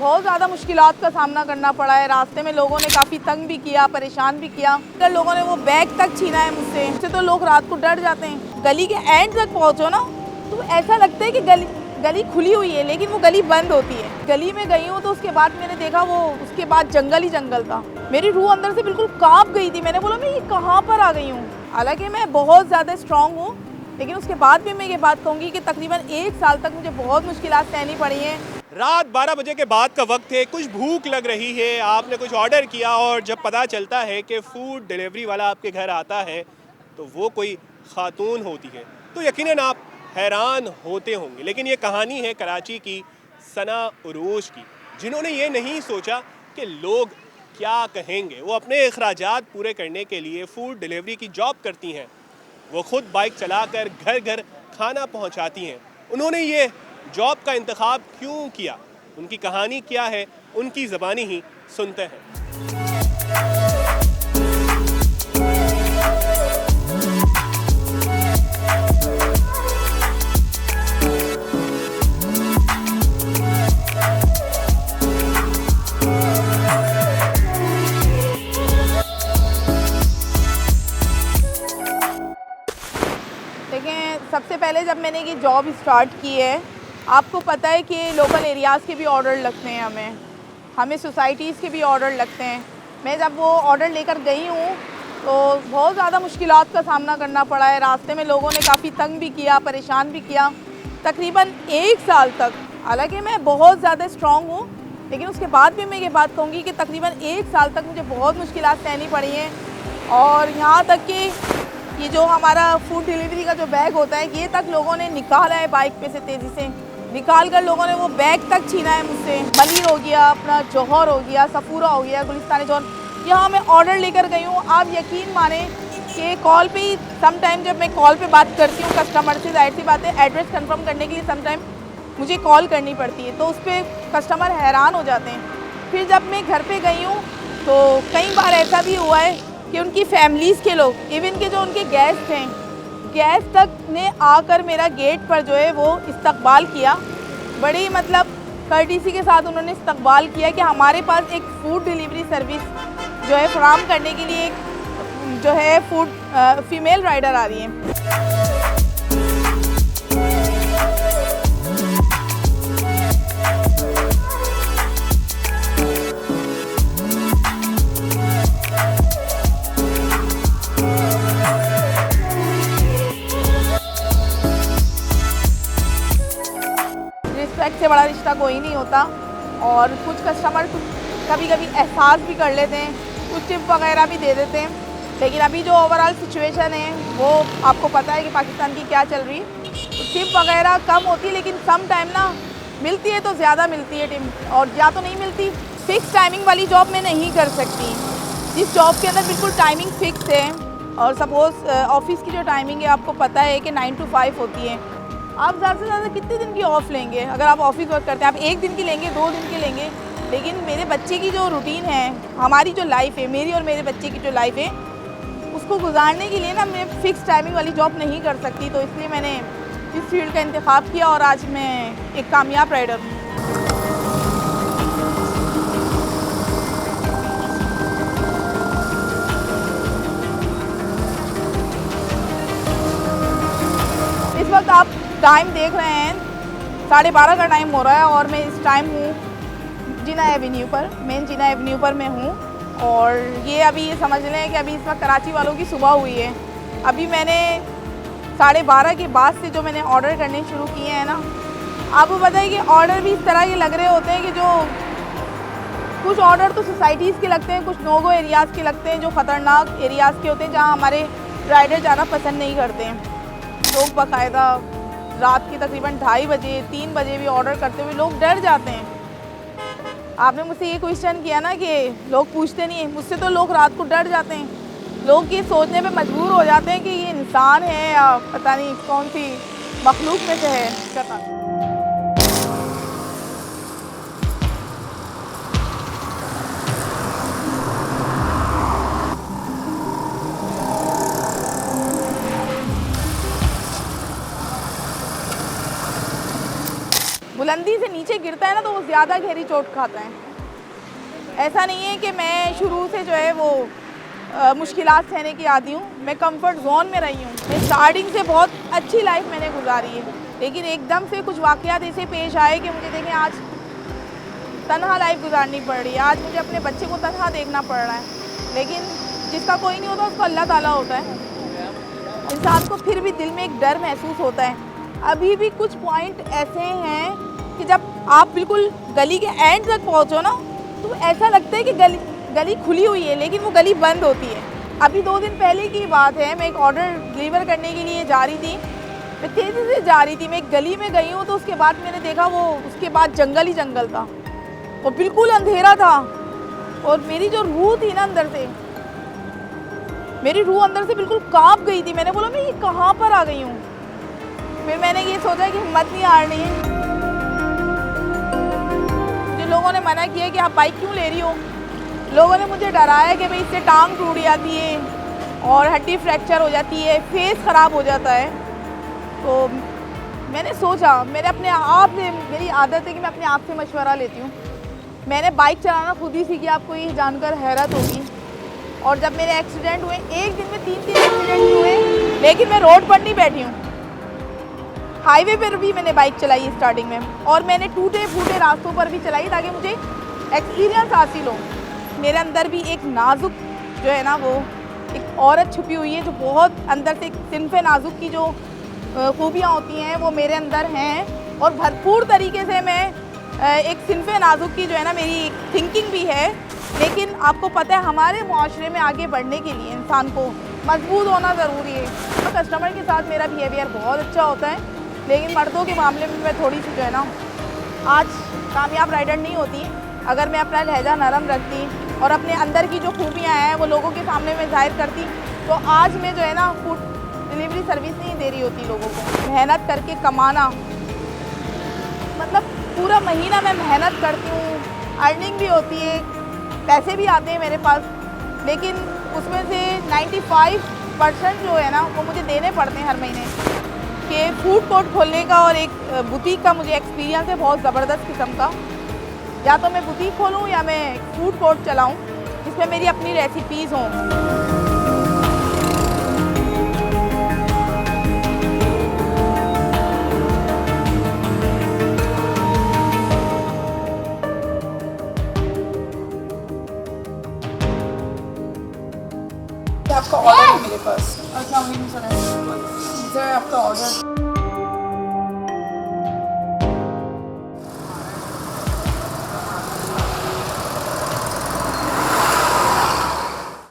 बहुत ज़्यादा मुश्किलात का सामना करना पड़ा है। रास्ते में लोगों ने काफ़ी तंग भी किया, परेशान भी किया। अगर लोगों ने वो बैग तक छीना है मुझसे तो लोग रात को डर जाते हैं। गली के एंड तक पहुँचो ना तो ऐसा लगता है कि गली खुली हुई है लेकिन वो गली बंद होती है। गली में गई हूँ तो उसके बाद मैंने देखा वो उसके बाद जंगल ही जंगल था। मेरी रूह अंदर से बिल्कुल काँप गई थी। मैंने बोला मैं ये कहाँ पर आ गई हूँ। हालांकि मैं बहुत ज़्यादा स्ट्रॉन्ग हूँ लेकिन उसके बाद भी मैं ये बात कहूँगी कि तकरीबन 1 साल तक मुझे बहुत मुश्किलात सहनी पड़ी हैं। रात 12 बजे के बाद का वक्त है, कुछ भूख लग रही है, आपने कुछ ऑर्डर किया और जब पता चलता है कि फूड डिलीवरी वाला आपके घर आता है तो वो कोई खातून होती है तो यकीनन आप हैरान होते होंगे। लेकिन ये कहानी है कराची की सना उरूज की, जिन्होंने ये नहीं सोचा कि लोग क्या कहेंगे। वो अपने अखराजात पूरे करने के लिए फूड डिलीवरी की जॉब करती हैं। वो खुद बाइक चलाकर घर घर खाना पहुंचाती हैं। उन्होंने ये जॉब का इंतखाब क्यों किया, उनकी कहानी क्या है, उनकी ज़बानी ही सुनते हैं। देखें, सबसे पहले जब मैंने ये जॉब स्टार्ट की है, आपको पता है कि लोकल एरियाज़ के भी ऑर्डर लगते हैं, हमें सोसाइटीज़ के भी ऑर्डर लगते हैं। मैं जब वो ऑर्डर लेकर गई हूँ तो बहुत ज़्यादा मुश्किलात का सामना करना पड़ा है। रास्ते में लोगों ने काफ़ी तंग भी किया, परेशान भी किया तकरीबन 1 साल तक। हालांकि मैं बहुत ज़्यादा स्ट्रॉन्ग हूँ लेकिन उसके बाद भी मैं ये बात कहूँगी कि तकरीबन 1 साल तक मुझे बहुत मुश्किलात सहनी पड़ी हैं। और यहाँ तक कि ये जो हमारा फूड डिलीवरी का जो बैग होता है ये तक लोगों ने निकाला है, बाइक पे से तेज़ी से निकाल कर लोगों ने वो बैग तक छीना है मुझसे। मलिर हो गया, अपना जौहर हो गया, सफूरा हो गया, गुलिस्तानी जौन, यहाँ मैं ऑर्डर लेकर गई हूँ। आप यकीन माने कि कॉल पे ही सम टाइम जब मैं कॉल पे बात करती हूँ कस्टमर से, जाहिर सी बात है एड्रेस कंफर्म करने के लिए सम टाइम मुझे कॉल करनी पड़ती है तो उस पर कस्टमर हैरान हो जाते हैं। फिर जब मैं घर पे गई हूँ तो कई बार ऐसा भी हुआ है कि उनकी फैमिलीज़ के लोग, इवन के जो उनके गेस्ट हैं, गेस्ट तक ने आकर मेरा गेट पर जो है वो इस्तकबाल किया। बड़ी मतलब कर्टिसी के साथ उन्होंने इस्तकबाल किया कि हमारे पास एक फ़ूड डिलीवरी सर्विस जो है फराहम करने के लिए एक जो है फीमेल राइडर आ रही है। रिस्पेक्ट से बड़ा रिश्ता कोई नहीं होता और कुछ कस्टमर कभी कभी एहसास भी कर लेते हैं, कुछ टिप वगैरह भी दे देते हैं। लेकिन अभी जो ओवरऑल सिचुएशन है वो आपको पता है कि पाकिस्तान की क्या चल रही है, तो टिप वगैरह कम होती है लेकिन सम टाइम ना मिलती है तो ज़्यादा मिलती है टिप, और या तो नहीं मिलती। फिक्स टाइमिंग वाली जॉब मैं नहीं कर सकती। जिस जॉब के अंदर बिल्कुल टाइमिंग फिक्स है, और सपोज़ ऑफिस की जो टाइमिंग है आपको पता है कि 9 to 5 होती है, आप ज़्यादा से ज़्यादा कितने दिन की ऑफ़ लेंगे? अगर आप ऑफिस वर्क करते हैं आप 1 दिन की लेंगे, 2 दिन की लेंगे। लेकिन मेरे बच्चे की जो रूटीन है, हमारी जो लाइफ है, मेरी और मेरे बच्चे की जो लाइफ है, उसको गुजारने के लिए ना मैं फ़िक्स टाइमिंग वाली जॉब नहीं कर सकती। तो इसलिए मैंने इस फील्ड का इंतखाब किया और आज मैं एक कामयाब राइडर हूँ। इस वक्त आप टाइम देख रहे हैं 12:30 का टाइम हो रहा है और मैं इस टाइम हूँ जिना एवेन्यू पर, मेन जिना एवेन्यू पर मैं हूँ। और ये अभी ये समझ लें कि अभी इस वक्त कराची वालों की सुबह हुई है। अभी मैंने 12:30 के बाद से जो मैंने ऑर्डर करने शुरू किए हैं ना, आपको पता है कि ऑर्डर भी इस तरह के लग रहे होते हैं कि जो कुछ ऑर्डर तो सोसाइटीज़ के लगते हैं, कुछ नो-गो एरियाज़ के लगते हैं, जो ख़तरनाक एरियाज़ के होते हैं जहाँ हमारे राइडर जाना पसंद नहीं करते हैं। लोग बाकायदा रात के तकरीबन 2:30 बजे 3 बजे भी ऑर्डर करते हुए लोग डर जाते हैं। आपने मुझसे ये क्वेश्चन किया ना कि लोग पूछते नहीं हैं, मुझसे तो लोग रात को डर जाते हैं। लोग ये सोचने पे मजबूर हो जाते हैं कि ये इंसान है या पता नहीं कौन सी मखलूक में से है। पता नहीं। बुलंदी से नीचे गिरता है ना तो वो ज़्यादा गहरी चोट खाता है। ऐसा नहीं है कि मैं शुरू से जो है वो मुश्किलात सहने की आदी हूँ, मैं कंफर्ट जोन में रही हूँ। मैं स्टार्टिंग से बहुत अच्छी लाइफ मैंने गुजारी है, लेकिन एकदम से कुछ वाक़यात ऐसे पेश आए कि मुझे देखें आज तन्हा लाइफ गुजारनी पड़ रही है। आज मुझे अपने बच्चे को तन्हा देखना पड़ रहा है, लेकिन जिसका कोई नहीं होता उसको अल्लाह ताला होता है। इंसान को फिर भी दिल में एक डर महसूस होता है। अभी भी कुछ पॉइंट ऐसे हैं कि जब आप बिल्कुल गली के एंड तक पहुँचो ना तो ऐसा लगता है कि गली खुली हुई है लेकिन वो गली बंद होती है। अभी 2 दिन पहले की बात है, मैं एक ऑर्डर डिलीवर करने के लिए जा रही थी, मैं तेज़ी से जा रही थी, मैं एक गली में गई हूँ तो उसके बाद मैंने देखा वो उसके बाद जंगल ही जंगल था, वो बिल्कुल अंधेरा था और मेरी जो रूह थी ना अंदर से, मेरी रूह अंदर से बिल्कुल कांप गई थी। मैंने बोला मैं ये कहाँ पर आ गई हूँ। फिर मैंने ये सोचा कि हिम्मत नहीं हारनी है। लोगों ने मना किया कि आप बाइक क्यों ले रही हो, लोगों ने मुझे डराया कि भाई इससे टांग टूट जाती है और हड्डी फ्रैक्चर हो जाती है, फेस ख़राब हो जाता है। तो मैंने सोचा, मैंने अपने आप से, मेरी आदत है कि मैं अपने आप से मशवरा लेती हूँ। मैंने बाइक चलाना खुद ही सीखी, आपको ये जानकर हैरत होगी। और जब मेरे एक्सीडेंट हुए, एक दिन में 3 एक्सीडेंट हुए, लेकिन मैं रोड पर नहीं बैठी हूँ, हाईवे पर भी मैंने बाइक चलाई स्टार्टिंग में, और मैंने टूटे फूटे रास्तों पर भी चलाई ताकि मुझे एक्सपीरियंस हासिल हो। मेरे अंदर भी एक नाजुक जो है ना, वो एक औरत छुपी हुई है जो बहुत अंदर से एक सिन्फ़े नाजुक की जो खूबियाँ होती हैं वो मेरे अंदर हैं, और भरपूर तरीके से मैं एक सिन्फ़े नाजुक की जो है ना मेरी थिंकिंग भी है। लेकिन आपको पता है हमारे मुआशरे में आगे बढ़ने के लिए इंसान को मजबूत होना ज़रूरी है। तो कस्टमर के साथ मेरा बिहेवियर बहुत अच्छा होता है, लेकिन मर्दों के मामले में मैं थोड़ी सी जो है ना आज कामयाब राइडर नहीं होती। अगर मैं अपना लहजा नरम रखती और अपने अंदर की जो खूबियाँ हैं वो लोगों के सामने मैं जाहिर करती तो आज मैं जो है ना फूड डिलीवरी सर्विस नहीं दे रही होती लोगों को। मेहनत करके कमाना, मतलब पूरा महीना मैं मेहनत करती हूँ, अर्निंग भी होती है, पैसे भी आते हैं मेरे पास, लेकिन उसमें से 95% जो है ना वो मुझे देने पड़ते हैं हर महीने। कि फूड कोर्ट खोलने का और एक बुटीकका मुझे एक्सपीरियंस है बहुत ज़बरदस्त किस्म का। या तो मैं बुटीक खोलूँ या मैं फूड कोर्ट चलाऊँ जिसमें मेरी अपनी रेसिपीज़ हों। आपका ऑर्डर है मेरे पास। अस्सलाम वालेकुम सर, आपका ऑर्डर।